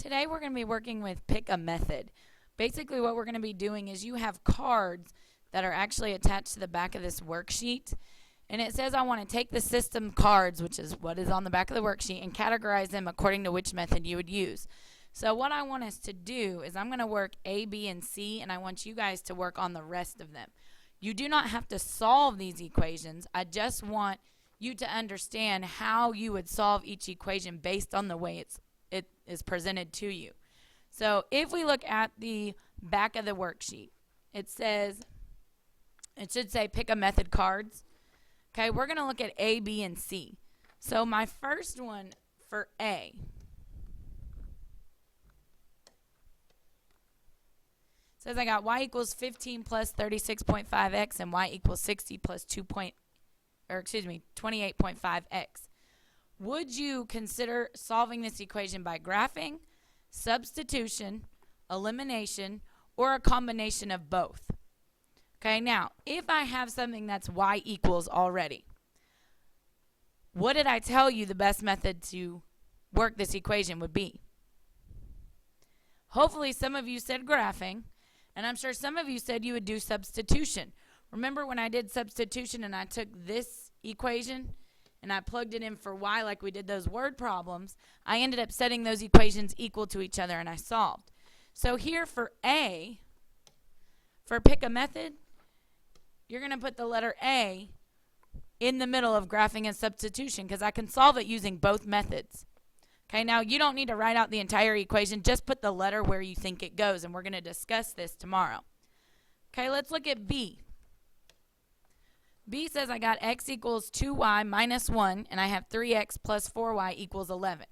Today we're going to be working with pick a method. Basically what we're going to be doing is you have cards that are actually attached to the back of this worksheet. And it says I want to take the system cards, which is what is on the back of the worksheet, and categorize them according to which method you would use. So what I want us to do is I'm going to work A, B, and C, and I want you guys to work on the rest of them. You do not have to solve these equations. I just want you to understand how you would solve each equation based on the way it is presented to you. So if we look at the back of the worksheet, it should say pick a method cards. Okay, we're going to look at A, B, and C. So my first one for A says I got y equals 15 plus 36.5x and y equals 60 plus 28.5x. Would you consider solving this equation by graphing, substitution, elimination, or a combination of both? Okay, now, if I have something that's y equals already, what did I tell you the best method to work this equation would be? Hopefully some of you said graphing, and I'm sure some of you said you would do substitution. Remember when I did substitution and I took this equation and I plugged it in for y like we did those word problems, I ended up setting those equations equal to each other and I solved. So here for A, for pick a method, you're going to put the letter A in the middle of graphing and substitution because I can solve it using both methods. Okay, now you don't need to write out the entire equation. Just put the letter where you think it goes, and we're going to discuss this tomorrow. Okay, let's look at B. B says I got x equals 2y minus 1, and I have 3x plus 4y equals 11.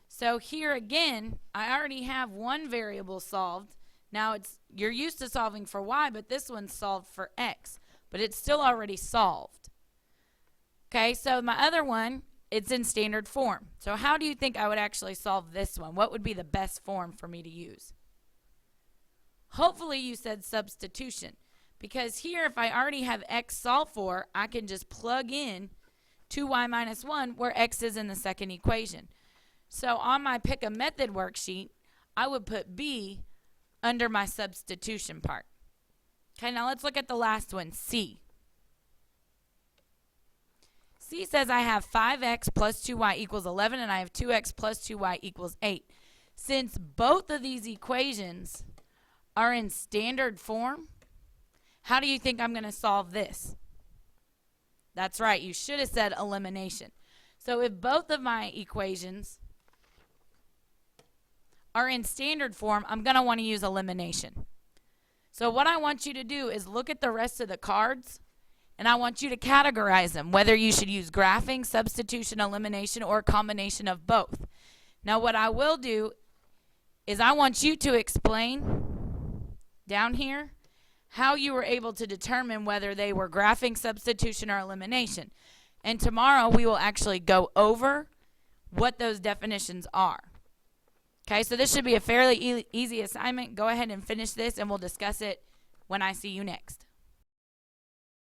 So here again, I already have one variable solved. Now you're used to solving for y, but this one's solved for x. But it's still already solved. Okay, so my other one, it's in standard form. So how do you think I would actually solve this one? What would be the best form for me to use? Hopefully you said substitution. Because here, if I already have x solved for, I can just plug in 2y minus 1 where x is in the second equation. So on my pick a method worksheet, I would put B under my substitution part. Okay, now let's look at the last one, C. C says I have 5x plus 2y equals 11 and I have 2x plus 2y equals 8. Since both of these equations are in standard form, how do you think I'm going to solve this? That's right, you should have said elimination. So if both of my equations are in standard form, I'm going to want to use elimination. So what I want you to do is look at the rest of the cards, and I want you to categorize them, whether you should use graphing, substitution, elimination, or a combination of both. Now what I will do is I want you to explain down here how you were able to determine whether they were graphing, substitution, or elimination. And tomorrow we will actually go over what those definitions are. Okay, so this should be a fairly easy assignment. Go ahead and finish this, and we'll discuss it when I see you next.